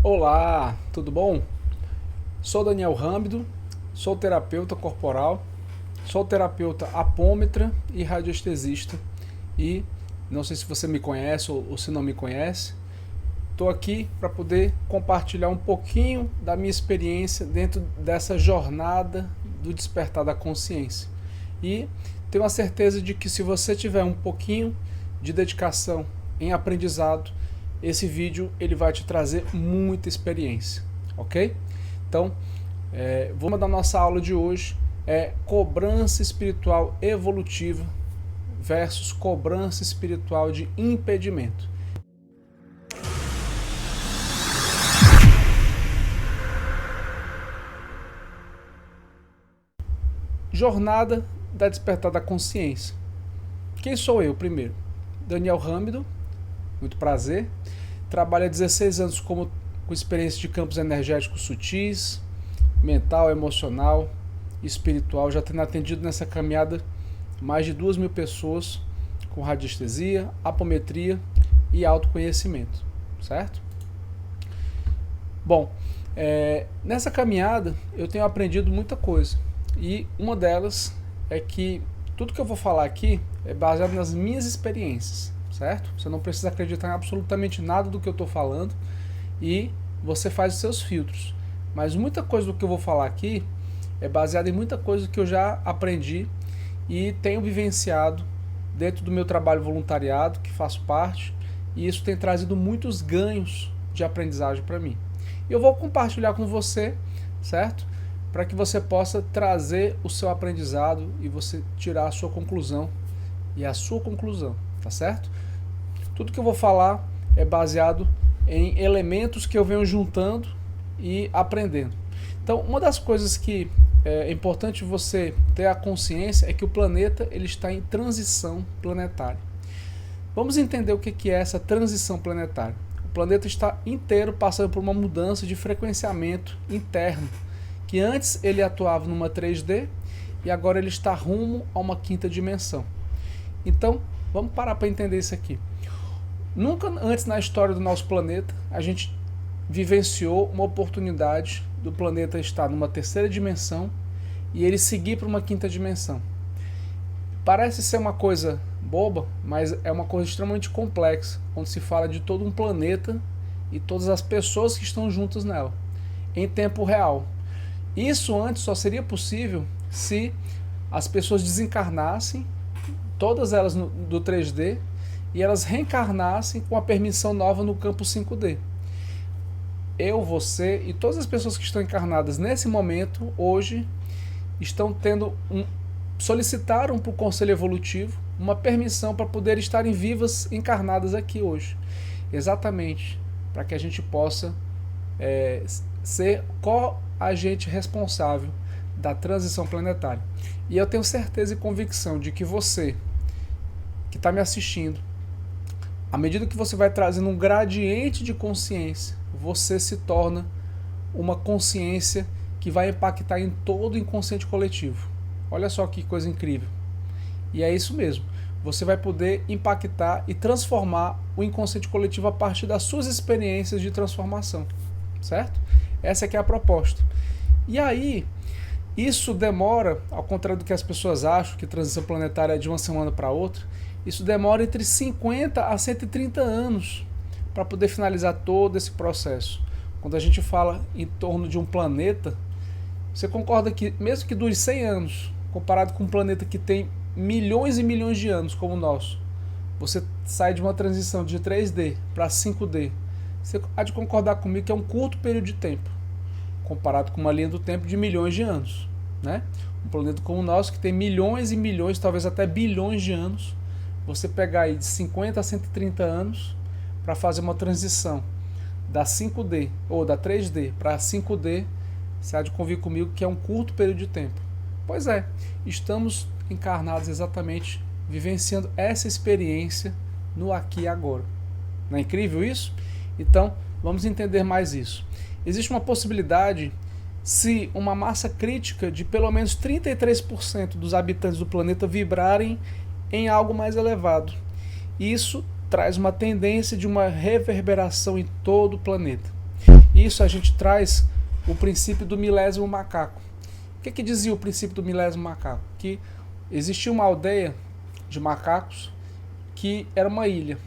Olá, tudo bom? Sou Daniel Râmbido, sou terapeuta corporal, sou terapeuta apômetra e radiestesista. E não sei se você me conhece ou se não me conhece, estou aqui para poder compartilhar um pouquinho da minha experiência dentro dessa jornada do despertar da consciência. E tenho a certeza de que se você tiver um pouquinho de dedicação em aprendizado, esse vídeo ele vai te trazer muita experiência, ok? Então, vamos da nossa aula de hoje, cobrança espiritual evolutiva versus cobrança espiritual de impedimento. Jornada da despertar da consciência. Quem sou eu primeiro? Daniel Râmbido, muito prazer. Trabalho há 16 anos com experiência de campos energéticos sutis, mental, emocional, espiritual. Já tendo atendido nessa caminhada mais de 2.000 pessoas com radiestesia, apometria e autoconhecimento, certo? Bom, nessa caminhada eu tenho aprendido muita coisa. E uma delas é que tudo que eu vou falar aqui é baseado nas minhas experiências, certo? Você não precisa acreditar em absolutamente nada do que eu estou falando e você faz os seus filtros. Mas muita coisa do que eu vou falar aqui é baseada em muita coisa que eu já aprendi e tenho vivenciado dentro do meu trabalho voluntariado, que faço parte, e isso tem trazido muitos ganhos de aprendizagem para mim. E eu vou compartilhar com você, certo? Para que você possa trazer o seu aprendizado e você tirar a sua conclusão e a sua conclusão, tá certo? Tudo que eu vou falar é baseado em elementos que eu venho juntando e aprendendo. Então, uma das coisas que é importante você ter a consciência é que o planeta ele está em transição planetária. Vamos entender o que é essa transição planetária. O planeta está inteiro passando por uma mudança de frequenciamento interno, que antes ele atuava numa 3D e agora ele está rumo a uma quinta dimensão. Então, vamos parar para entender isso aqui. Nunca antes na história do nosso planeta a gente vivenciou uma oportunidade do planeta estar numa terceira dimensão e ele seguir para uma quinta dimensão. Parece ser uma coisa boba, mas é uma coisa extremamente complexa quando se fala de todo um planeta e todas as pessoas que estão juntas nela, em tempo real. Isso antes só seria possível se as pessoas desencarnassem, todas elas do 3D, e elas reencarnassem com a permissão nova no campo 5D. Eu, você e todas as pessoas que estão encarnadas nesse momento, hoje, estão solicitaram para o Conselho Evolutivo uma permissão para poder estarem vivas, encarnadas aqui hoje. Exatamente, para que a gente possa ser co-agente responsável da transição planetária. E eu tenho certeza e convicção de que você, que está me assistindo, à medida que você vai trazendo um gradiente de consciência, você se torna uma consciência que vai impactar em todo o inconsciente coletivo. Olha só que coisa incrível. E é isso mesmo. Você vai poder impactar e transformar o inconsciente coletivo a partir das suas experiências de transformação. Certo? Essa é que é a proposta. E aí, isso demora, ao contrário do que as pessoas acham, que transição planetária é de uma semana para outra, isso demora entre 50 a 130 anos para poder finalizar todo esse processo. Quando a gente fala em torno de um planeta, você concorda que, mesmo que dure 100 anos, comparado com um planeta que tem milhões e milhões de anos como o nosso, você sai de uma transição de 3D para 5D, você há de concordar comigo que é um curto período de tempo, comparado com uma linha do tempo de milhões de anos, né? Um planeta como o nosso, que tem milhões e milhões, talvez até bilhões de anos, você pegar aí de 50 a 130 anos para fazer uma transição da 5D ou da 3D para 5D, você há de convir comigo que é um curto período de tempo. Pois é, estamos encarnados exatamente vivenciando essa experiência no aqui e agora. Não é incrível isso? Então, vamos entender mais isso. Existe uma possibilidade, se uma massa crítica de pelo menos 33% dos habitantes do planeta vibrarem em algo mais elevado. Isso traz uma tendência de uma reverberação em todo o planeta. Isso a gente traz o princípio do milésimo macaco. O que dizia o princípio do milésimo macaco? Que existia uma aldeia de macacos que era uma ilha.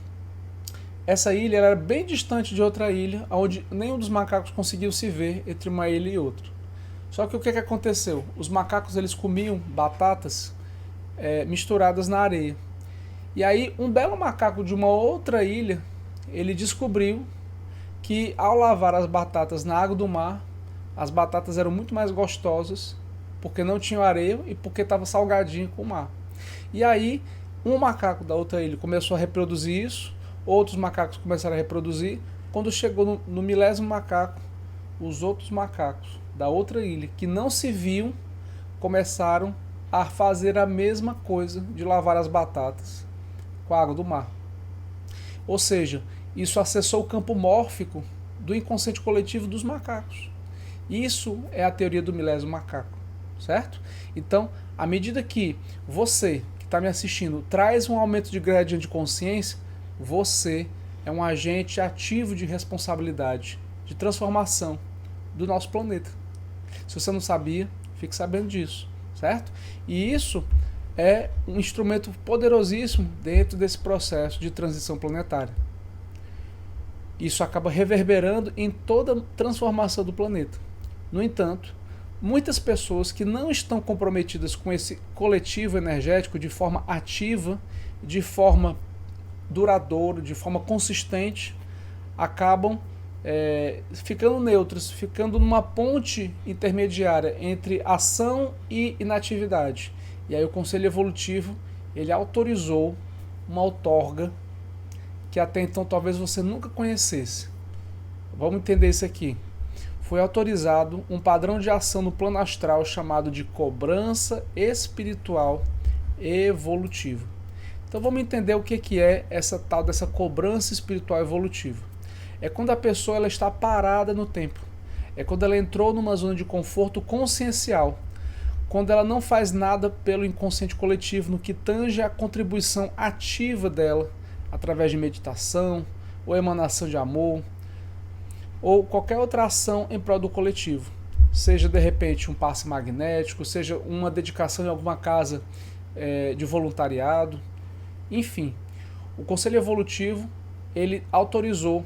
Essa ilha era bem distante de outra ilha, onde nenhum dos macacos conseguiu se ver entre uma ilha e outra. Só que o que aconteceu? Os macacos eles comiam batatas misturadas na areia. E aí um belo macaco de uma outra ilha, ele descobriu que ao lavar as batatas na água do mar, as batatas eram muito mais gostosas, porque não tinham areia e porque estava salgadinho com o mar. E aí um macaco da outra ilha começou a reproduzir isso, outros macacos começaram a reproduzir. Quando chegou no milésimo macaco, os outros macacos da outra ilha, que não se viam, começaram a fazer a mesma coisa de lavar as batatas com a água do mar. Ou seja, isso acessou o campo mórfico do inconsciente coletivo dos macacos. Isso é a teoria do milésimo macaco, certo? Então, à medida que você, que está me assistindo, traz um aumento de gradiente de consciência, você é um agente ativo de responsabilidade, de transformação do nosso planeta. Se você não sabia, fique sabendo disso, certo? E isso é um instrumento poderosíssimo dentro desse processo de transição planetária. Isso acaba reverberando em toda a transformação do planeta. No entanto, muitas pessoas que não estão comprometidas com esse coletivo energético de forma ativa, de forma duradoura, de forma consistente, acabam ficando neutras, ficando numa ponte intermediária entre ação e inatividade. E aí o Conselho Evolutivo, ele autorizou uma outorga que até então talvez você nunca conhecesse. Vamos entender isso aqui. Foi autorizado um padrão de ação no plano astral chamado de cobrança espiritual evolutiva. Então vamos entender o que é essa tal dessa cobrança espiritual evolutiva. É quando a pessoa ela está parada no tempo. É quando ela entrou numa zona de conforto consciencial. Quando ela não faz nada pelo inconsciente coletivo no que tange a contribuição ativa dela, através de meditação, ou emanação de amor, ou qualquer outra ação em prol do coletivo. Seja de repente um passe magnético, seja uma dedicação em alguma casa de voluntariado. Enfim, o Conselho Evolutivo ele autorizou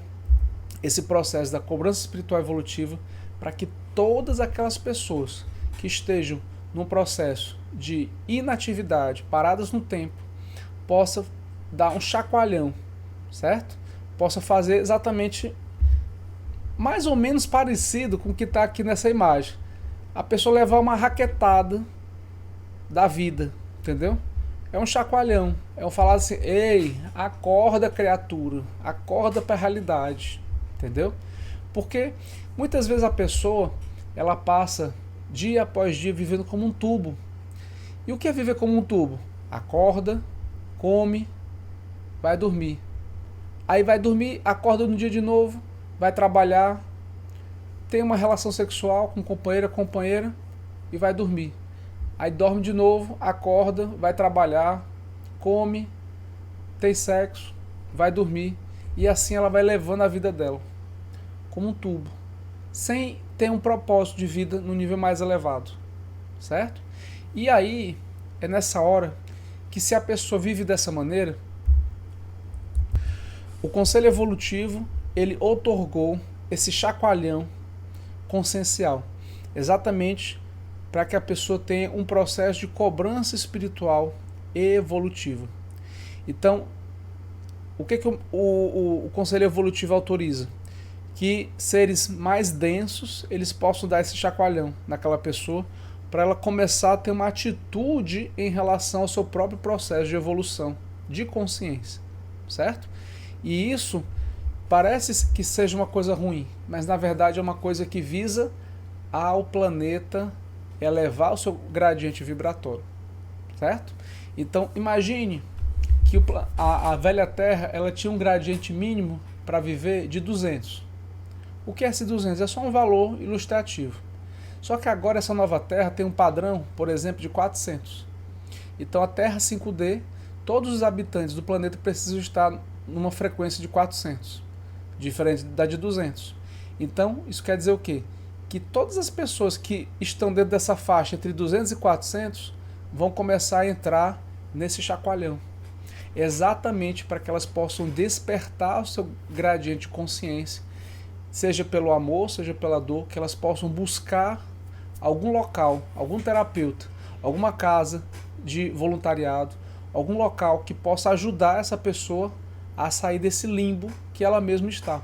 esse processo da cobrança espiritual evolutiva para que todas aquelas pessoas que estejam num processo de inatividade, paradas no tempo, possam dar um chacoalhão, certo? Possa fazer exatamente mais ou menos parecido com o que está aqui nessa imagem. A pessoa levar uma raquetada da vida, entendeu? É um chacoalhão, é um falar assim, ei, acorda criatura, acorda para a realidade, entendeu? Porque muitas vezes a pessoa, ela passa dia após dia vivendo como um tubo. E o que é viver como um tubo? Acorda, come, vai dormir. Aí vai dormir, acorda no dia de novo, vai trabalhar, tem uma relação sexual com companheira e vai dormir. Aí dorme de novo, acorda, vai trabalhar, come, tem sexo, vai dormir. E assim ela vai levando a vida dela, como um tubo, sem ter um propósito de vida no nível mais elevado, certo? E aí, é nessa hora que se a pessoa vive dessa maneira, o Conselho Evolutivo, ele outorgou esse chacoalhão consciencial, exatamente para que a pessoa tenha um processo de cobrança espiritual evolutiva. Então, o que o Conselho Evolutivo autoriza? Que seres mais densos, eles possam dar esse chacoalhão naquela pessoa, para ela começar a ter uma atitude em relação ao seu próprio processo de evolução, de consciência, certo? E isso parece que seja uma coisa ruim, mas na verdade é uma coisa que visa ao planeta elevar o seu gradiente vibratório, certo? Então imagine que a velha Terra ela tinha um gradiente mínimo para viver de 200. O que é esse 200? É só um valor ilustrativo. Só que agora essa nova Terra tem um padrão, por exemplo, de 400. Então a Terra 5D, todos os habitantes do planeta precisam estar numa frequência de 400, diferente da de 200. Então, isso quer dizer o quê? Que todas as pessoas que estão dentro dessa faixa entre 200 e 400 vão começar a entrar nesse chacoalhão. Exatamente para que elas possam despertar o seu gradiente de consciência, seja pelo amor, seja pela dor, que elas possam buscar algum local, algum terapeuta, alguma casa de voluntariado, algum local que possa ajudar essa pessoa a sair desse limbo que ela mesma está.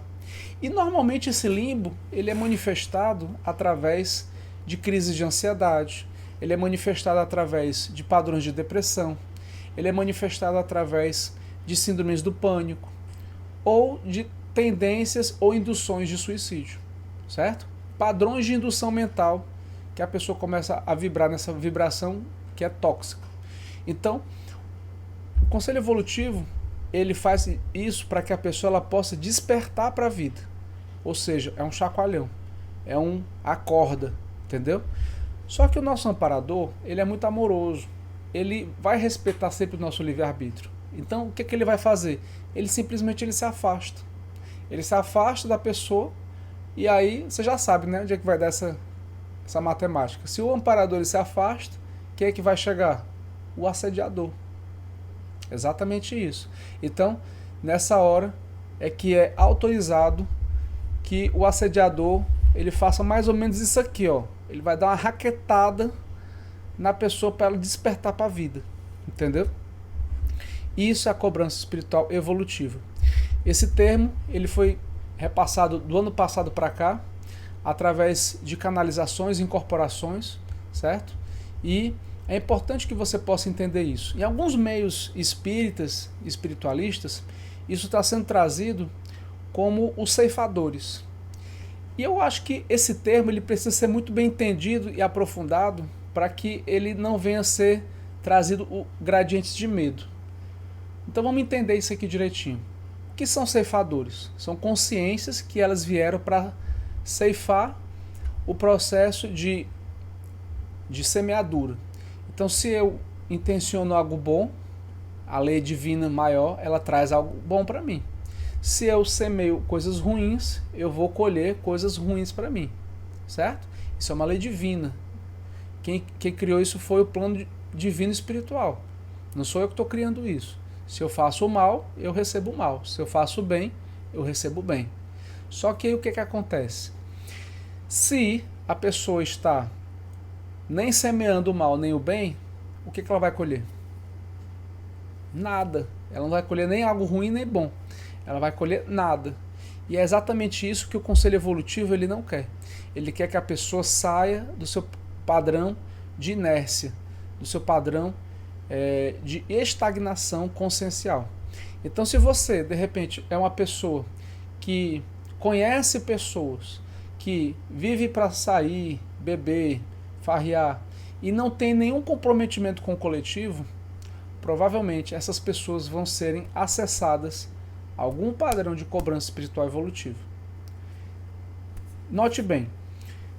E normalmente esse limbo ele é manifestado através de crises de ansiedade, ele é manifestado através de padrões de depressão, ele é manifestado através de síndromes do pânico ou de tendências ou induções de suicídio, certo? Padrões de indução mental que a pessoa começa a vibrar nessa vibração que é tóxica. Então, o conselho evolutivo ele faz isso para que a pessoa ela possa despertar para a vida. Ou seja, é um chacoalhão, é um acorda, entendeu? Só que o nosso amparador, ele é muito amoroso, ele vai respeitar sempre o nosso livre-arbítrio. Então, o que ele vai fazer? Ele simplesmente se afasta. Ele se afasta da pessoa e aí você já sabe, né, onde é que vai dar essa matemática. Se o amparador ele se afasta, quem é que vai chegar? O assediador. Exatamente isso. Então, nessa hora é que é autorizado que o assediador ele faça mais ou menos isso aqui, ó. Ele vai dar uma raquetada na pessoa para ela despertar para a vida, entendeu? Isso é a cobrança espiritual evolutiva. Esse termo ele foi repassado do ano passado para cá através de canalizações e incorporações, certo? E é importante que você possa entender isso. Em alguns meios espíritas, espiritualistas, isso está sendo trazido como os ceifadores. E eu acho que esse termo ele precisa ser muito bem entendido e aprofundado para que ele não venha a ser trazido gradientes de medo. Então vamos entender isso aqui direitinho. O que são ceifadores? São consciências que elas vieram para ceifar o processo de semeadura. Então se eu intenciono algo bom, a lei divina maior, ela traz algo bom para mim. Se eu semeio coisas ruins, eu vou colher coisas ruins para mim, certo? Isso é uma lei divina. Quem criou isso foi o plano divino espiritual. Não sou eu que estou criando isso. Se eu faço o mal, eu recebo o mal. Se eu faço o bem, eu recebo o bem. Só que aí o que acontece? Se a pessoa está nem semeando o mal nem o bem, o que ela vai colher? Nada. Ela não vai colher nem algo ruim nem bom. Ela vai colher nada. E é exatamente isso que o conselho evolutivo ele não quer. Ele quer que a pessoa saia do seu padrão de inércia, do seu padrão de estagnação consciencial. Então se você, de repente, é uma pessoa que conhece pessoas, que vive para sair, beber, farrear, e não tem nenhum comprometimento com o coletivo, provavelmente essas pessoas vão serem acessadas a algum padrão de cobrança espiritual evolutiva. Note bem,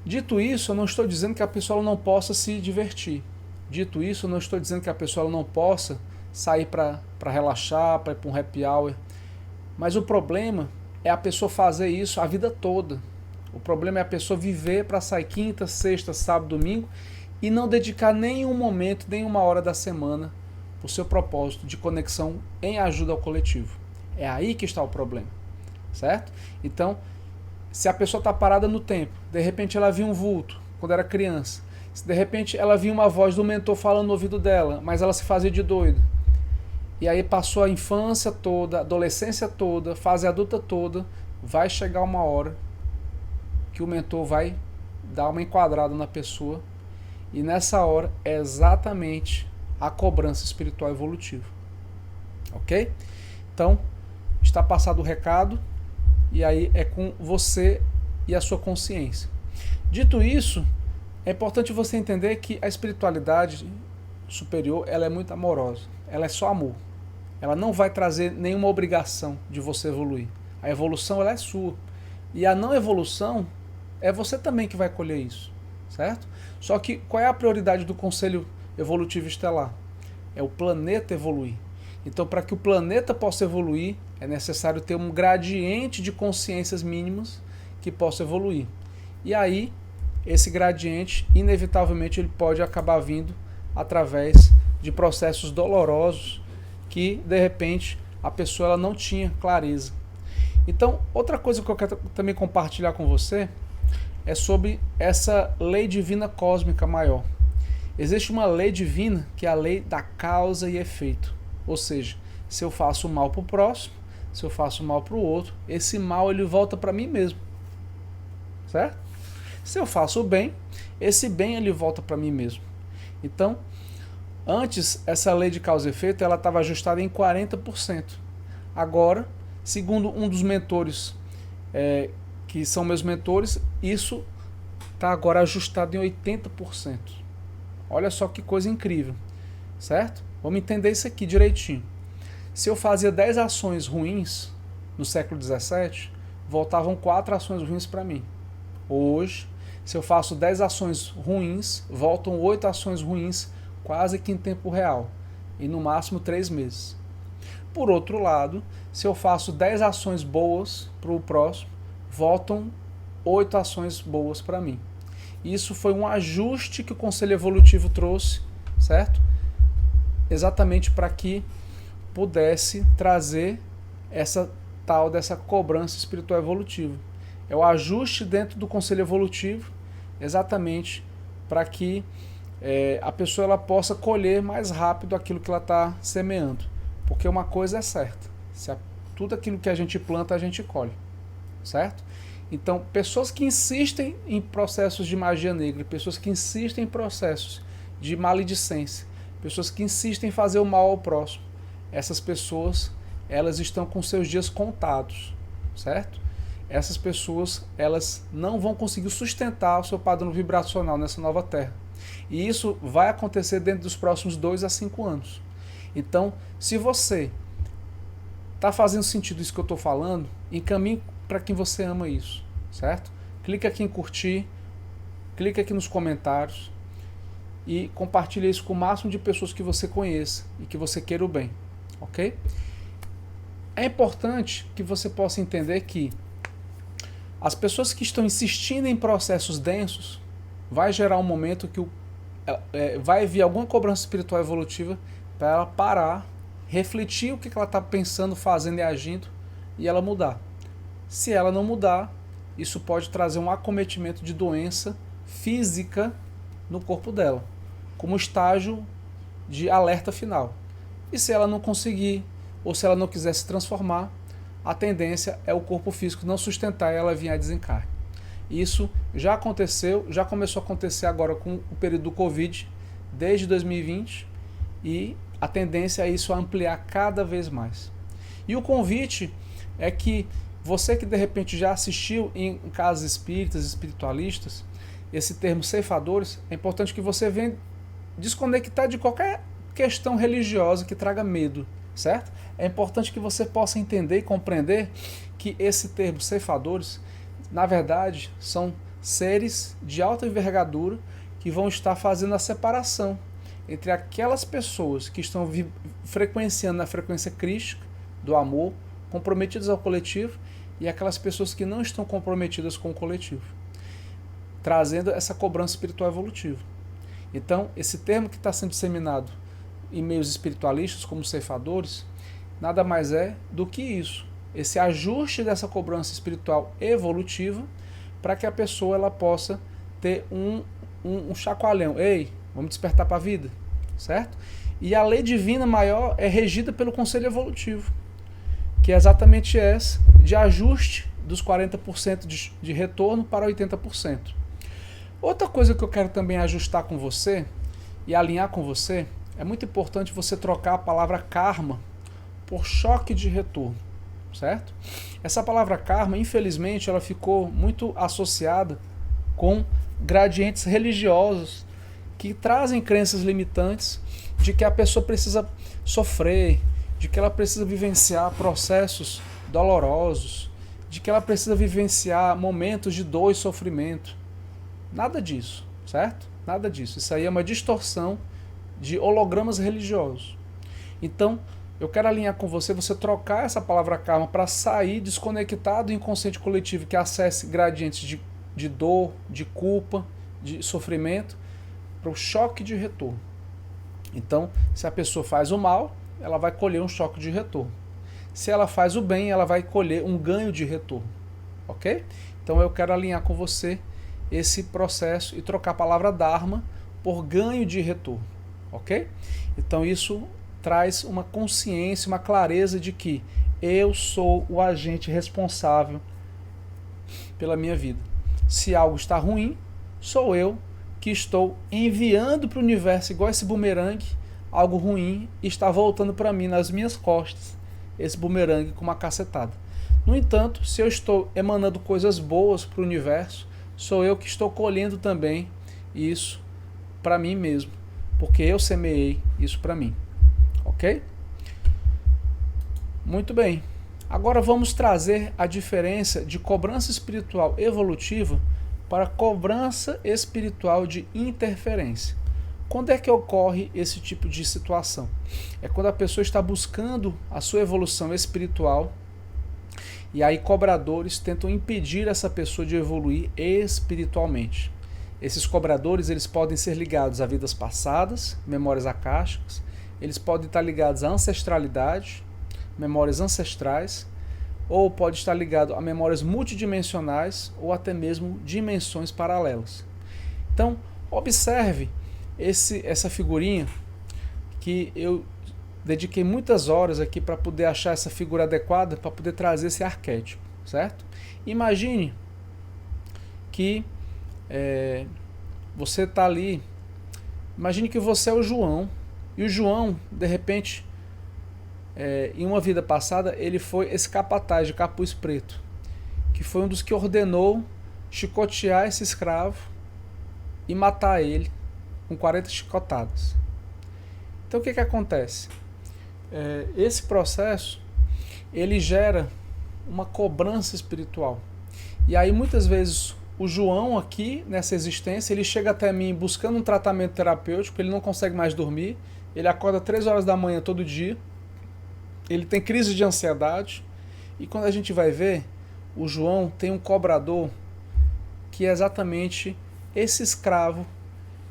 dito isso, eu não estou dizendo que a pessoa não possa se divertir. Dito isso, eu não estou dizendo que a pessoa não possa sair para relaxar, para ir para um happy hour. Mas o problema é a pessoa fazer isso a vida toda. O problema é a pessoa viver para sair quinta, sexta, sábado, domingo e não dedicar nenhum momento, nenhuma hora da semana para o seu propósito de conexão em ajuda ao coletivo. É aí que está o problema, certo? Então, se a pessoa está parada no tempo, de repente ela viu um vulto quando era criança, se de repente ela viu uma voz do mentor falando no ouvido dela, mas ela se fazia de doida, e aí passou a infância toda, a adolescência toda, fase adulta toda, vai chegar uma hora que o mentor vai dar uma enquadrada na pessoa, e nessa hora é exatamente a cobrança espiritual evolutiva. Ok? Então, está passado o recado, e aí é com você e a sua consciência. Dito isso, é importante você entender que a espiritualidade superior ela é muito amorosa, ela é só amor. Ela não vai trazer nenhuma obrigação de você evoluir. A evolução ela é sua. E a não evolução é você também que vai colher isso, certo? Só que qual é a prioridade do Conselho Evolutivo Estelar? É o planeta evoluir. Então, para que o planeta possa evoluir, é necessário ter um gradiente de consciências mínimas que possa evoluir. E aí, esse gradiente, inevitavelmente, ele pode acabar vindo através de processos dolorosos que, de repente, a pessoa ela não tinha clareza. Então, outra coisa que eu quero também compartilhar com você é sobre essa lei divina cósmica maior. Existe uma lei divina que é a lei da causa e efeito. Ou seja, se eu faço mal para o próximo, se eu faço mal para o outro, esse mal ele volta para mim mesmo. Certo? Se eu faço o bem, esse bem ele volta para mim mesmo. Então, antes, essa lei de causa e efeito ela estava ajustada em 40%. Agora, segundo um dos mentores, que são meus mentores, isso está agora ajustado em 80%. Olha só que coisa incrível, certo? Vamos entender isso aqui direitinho. Se eu fazia 10 ações ruins no século XVII, voltavam 4 ações ruins para mim. Hoje, se eu faço 10 ações ruins, voltam 8 ações ruins quase que em tempo real, e no máximo 3 meses. Por outro lado, se eu faço 10 ações boas para o próximo, voltam 8 ações boas para mim. Isso foi um ajuste que o Conselho Evolutivo trouxe, certo? Exatamente para que pudesse trazer essa tal dessa cobrança espiritual evolutiva. É o ajuste dentro do Conselho Evolutivo, exatamente para que a pessoa ela possa colher mais rápido aquilo que ela está semeando. Porque uma coisa é certa, tudo aquilo que a gente planta, a gente colhe, certo? Então, pessoas que insistem em processos de magia negra, pessoas que insistem em processos de maledicência, pessoas que insistem em fazer o mal ao próximo, essas pessoas, elas estão com seus dias contados, certo? Essas pessoas, elas não vão conseguir sustentar o seu padrão vibracional nessa nova Terra. E isso vai acontecer dentro dos próximos 2 a 5 anos. Então, se você está fazendo sentido isso que eu estou falando, encaminhe para quem você ama isso, certo? Clique aqui em curtir, clique aqui nos comentários e compartilhe isso com o máximo de pessoas que você conheça e que você queira o bem, ok? É importante que você possa entender que as pessoas que estão insistindo em processos densos, vai gerar um momento que vai vir alguma cobrança espiritual evolutiva para ela parar, refletir o que ela está pensando, fazendo e agindo e ela mudar. Se ela não mudar, isso pode trazer um acometimento de doença física no corpo dela, como estágio de alerta final. E se ela não conseguir, ou se ela não quiser se transformar, a tendência é o corpo físico não sustentar e ela vir a desencarne. Isso já aconteceu, já começou a acontecer agora com o período do Covid, desde 2020, e a tendência é isso ampliar cada vez mais. E o convite é que você que de repente já assistiu em casas espíritas, espiritualistas, esse termo ceifadores, é importante que você venha desconectar de qualquer questão religiosa que traga medo, certo? É importante que você possa entender e compreender que esse termo ceifadores, na verdade, são seres de alta envergadura que vão estar fazendo a separação entre aquelas pessoas que estão frequenciando na frequência crística do amor, comprometidas ao coletivo, e aquelas pessoas que não estão comprometidas com o coletivo, trazendo essa cobrança espiritual evolutiva. Então, esse termo que está sendo disseminado em meios espiritualistas, como ceifadores, nada mais é do que isso, esse ajuste dessa cobrança espiritual evolutiva, para que a pessoa ela possa ter um chacoalhão. Ei, vamos despertar para a vida, certo? E a lei divina maior é regida pelo Conselho Evolutivo, que é exatamente essa, de ajuste dos 40% de retorno para 80%. Outra coisa que eu quero também ajustar com você e alinhar com você, é muito importante você trocar a palavra karma por choque de retorno, certo? Essa palavra karma, infelizmente, ela ficou muito associada com gradientes religiosos que trazem crenças limitantes de que a pessoa precisa sofrer, de que ela precisa vivenciar processos dolorosos, de que ela precisa vivenciar momentos de dor e sofrimento. Nada disso, certo? Nada disso. Isso aí é uma distorção de hologramas religiosos. Então, Eu quero alinhar com você, você trocar essa palavra karma para sair desconectado do inconsciente coletivo que acesse gradientes de dor, de culpa, de sofrimento, para o choque de retorno. Então, se a pessoa faz o mal, ela vai colher um choque de retorno. Se ela faz o bem, ela vai colher um ganho de retorno. Ok? Então eu quero alinhar com você esse processo e trocar a palavra Dharma por ganho de retorno. Ok? Então isso traz uma consciência, uma clareza de que eu sou o agente responsável pela minha vida. Se algo está ruim, sou eu que estou enviando para o universo, igual esse bumerangue, algo ruim e está voltando para mim nas minhas costas, esse bumerangue com uma cacetada. No entanto, se eu estou emanando coisas boas para o universo, sou eu que estou colhendo também isso para mim mesmo, porque eu semeei isso para mim. Ok? Muito bem. Agora vamos trazer a diferença de cobrança espiritual evolutiva para cobrança espiritual de interferência. Quando é que ocorre esse tipo de situação? É quando a pessoa está buscando a sua evolução espiritual e aí cobradores tentam impedir essa pessoa de evoluir espiritualmente. Esses cobradores, eles podem ser ligados a vidas passadas, memórias acásticas, eles podem estar ligados à ancestralidade, memórias ancestrais, ou pode estar ligado a memórias multidimensionais ou até mesmo dimensões paralelas. Então, observe essa figurinha que eu dediquei muitas horas aqui para poder achar essa figura adequada, para poder trazer esse arquétipo, certo? Imagine que você está ali, imagine que você é o João, e o João, de repente, em uma vida passada, ele foi esse capataz de capuz preto, que foi um dos que ordenou chicotear esse escravo e matar ele com 40 chicotadas. Então o que acontece? Esse processo, ele gera uma cobrança espiritual. E aí muitas vezes o João aqui, nessa existência, ele chega até mim buscando um tratamento terapêutico, ele não consegue mais dormir, ele acorda 3 horas da manhã todo dia, ele tem crise de ansiedade, e quando a gente vai ver, o João tem um cobrador que é exatamente esse escravo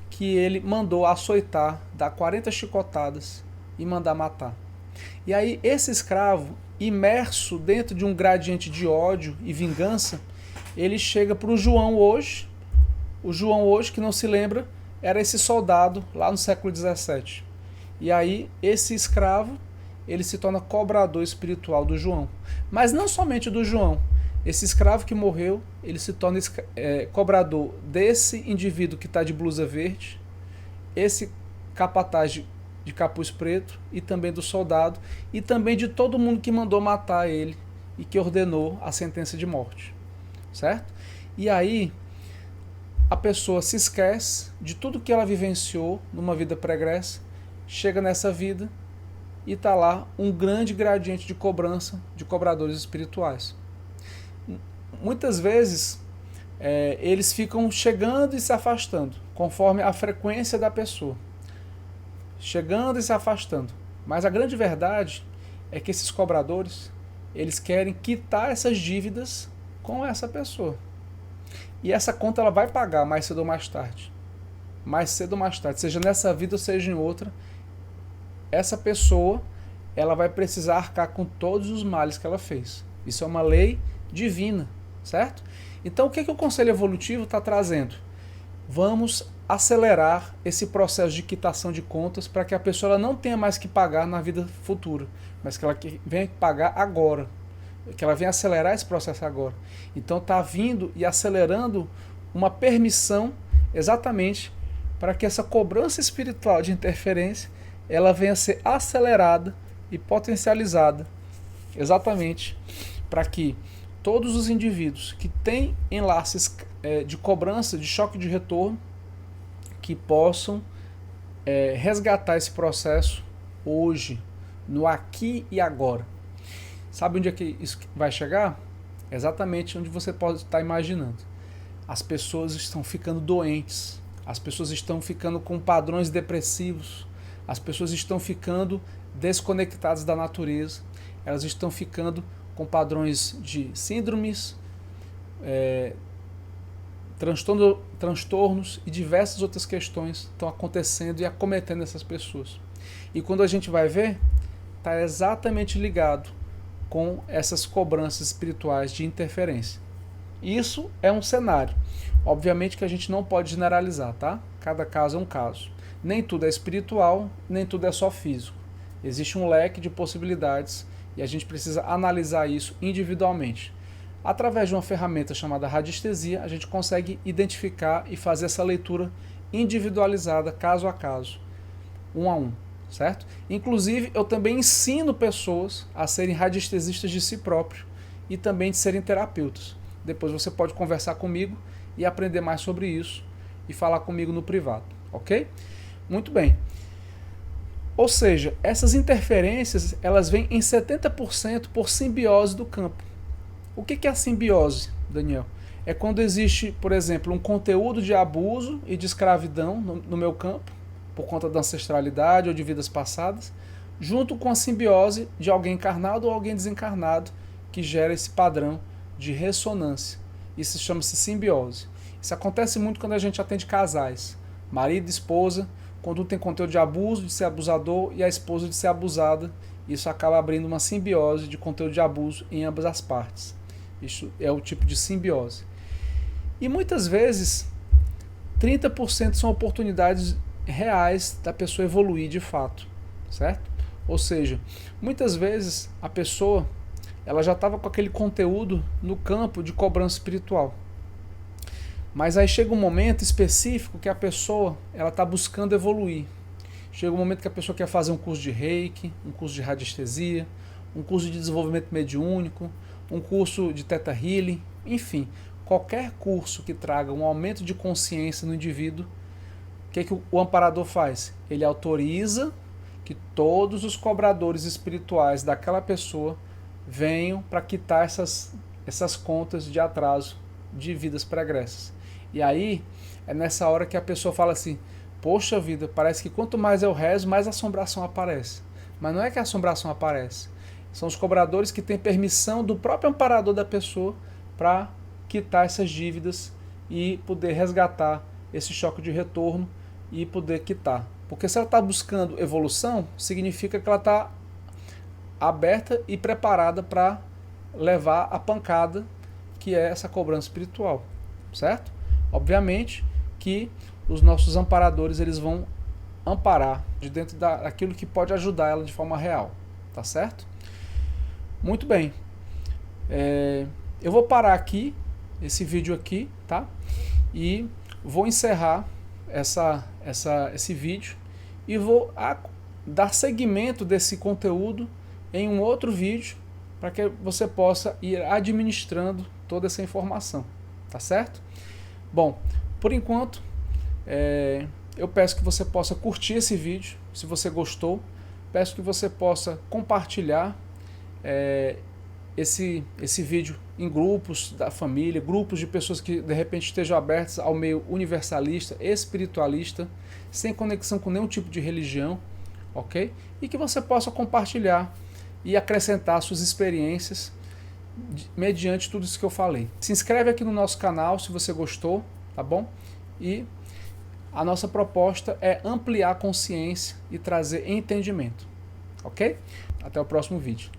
que ele mandou açoitar, dar 40 chicotadas e mandar matar. E aí esse escravo, imerso dentro de um gradiente de ódio e vingança, ele chega para o João hoje que não se lembra, era esse soldado lá no século XVII. E aí esse escravo, ele se torna cobrador espiritual do João. Mas não somente do João. Esse escravo que morreu, ele se torna cobrador desse indivíduo que está de blusa verde, esse capataz de capuz preto e também do soldado e também de todo mundo que mandou matar ele e que ordenou a sentença de morte. Certo? E aí a pessoa se esquece de tudo que ela vivenciou numa vida pregressa, chega nessa vida e está lá um grande gradiente de cobrança de cobradores espirituais. Muitas vezes eles ficam chegando e se afastando, conforme a frequência da pessoa. Chegando e se afastando. Mas a grande verdade é que esses cobradores, eles querem quitar essas dívidas com essa pessoa. E essa conta ela vai pagar mais cedo ou mais tarde. Mais cedo ou mais tarde, seja nessa vida ou seja em outra, essa pessoa ela vai precisar arcar com todos os males que ela fez. Isso é uma lei divina, certo? Então o que o Conselho Evolutivo está trazendo? Vamos acelerar esse processo de quitação de contas para que a pessoa ela não tenha mais que pagar na vida futura, mas que ela venha pagar agora, que ela venha acelerar esse processo agora. Então está vindo e acelerando uma permissão exatamente para que essa cobrança espiritual de interferência ela venha a ser acelerada e potencializada exatamente para que todos os indivíduos que têm enlaces de cobrança, de choque de retorno, que possam resgatar esse processo hoje, no aqui e agora. Sabe onde é que isso vai chegar? Exatamente onde você pode estar imaginando. As pessoas estão ficando doentes, as pessoas estão ficando com padrões depressivos, As pessoas estão ficando desconectadas da natureza, elas estão ficando com padrões de síndromes, transtornos e diversas outras questões estão acontecendo e acometendo essas pessoas. E quando a gente vai ver, está exatamente ligado com essas cobranças espirituais de interferência. Isso é um cenário. Obviamente que a gente não pode generalizar, tá? Cada caso é um caso. Nem tudo é espiritual, nem tudo é só físico. Existe um leque de possibilidades e a gente precisa analisar isso individualmente. Através de uma ferramenta chamada radiestesia, a gente consegue identificar e fazer essa leitura individualizada, caso a caso, um a um, certo? Inclusive, eu também ensino pessoas a serem radiestesistas de si próprios e também de serem terapeutas. Depois você pode conversar comigo e aprender mais sobre isso e falar comigo no privado, ok? Muito bem. Ou seja, essas interferências, elas vêm em 70% por simbiose do campo. O que é a simbiose, Daniel? É quando existe, por exemplo, um conteúdo de abuso e de escravidão no meu campo, por conta da ancestralidade ou de vidas passadas, junto com a simbiose de alguém encarnado ou alguém desencarnado, que gera esse padrão de ressonância. Isso chama-se simbiose. Isso acontece muito quando a gente atende casais, marido e esposa, quando um tem conteúdo de abuso, de ser abusador, e a esposa de ser abusada. Isso acaba abrindo uma simbiose de conteúdo de abuso em ambas as partes. Isso é o tipo de simbiose. E muitas vezes, 30% são oportunidades reais da pessoa evoluir de fato, certo? Ou seja, muitas vezes a pessoa ela já estava com aquele conteúdo no campo de cobrança espiritual. Mas aí chega um momento específico que a pessoa ela está buscando evoluir. Chega um momento que a pessoa quer fazer um curso de Reiki, um curso de radiestesia, um curso de desenvolvimento mediúnico, um curso de Theta Healing, enfim, qualquer curso que traga um aumento de consciência no indivíduo. O que o amparador faz? Ele autoriza que todos os cobradores espirituais daquela pessoa venham para quitar essas contas de atraso de vidas pregressas. E aí, é nessa hora que a pessoa fala assim, poxa vida, parece que quanto mais eu rezo, mais assombração aparece. Mas não é que a assombração aparece. São os cobradores que têm permissão do próprio amparador da pessoa para quitar essas dívidas e poder resgatar esse choque de retorno e poder quitar. Porque se ela está buscando evolução, significa que ela está aberta e preparada para levar a pancada que é essa cobrança espiritual, certo? Obviamente que os nossos amparadores eles vão amparar de dentro daquilo que pode ajudar ela de forma real, tá certo? Muito bem, eu vou parar aqui, esse vídeo aqui, tá? E vou encerrar esse vídeo e vou dar seguimento desse conteúdo em um outro vídeo para que você possa ir administrando toda essa informação, tá certo? Bom, por enquanto, eu peço que você possa curtir esse vídeo, se você gostou, peço que você possa compartilhar esse vídeo em grupos da família, grupos de pessoas que de repente estejam abertas ao meio universalista, espiritualista, sem conexão com nenhum tipo de religião, ok? E que você possa compartilhar e acrescentar suas experiências mediante tudo isso que eu falei. Se inscreve aqui no nosso canal se você gostou, tá bom? E a nossa proposta é ampliar a consciência e trazer entendimento, ok? Até o próximo vídeo.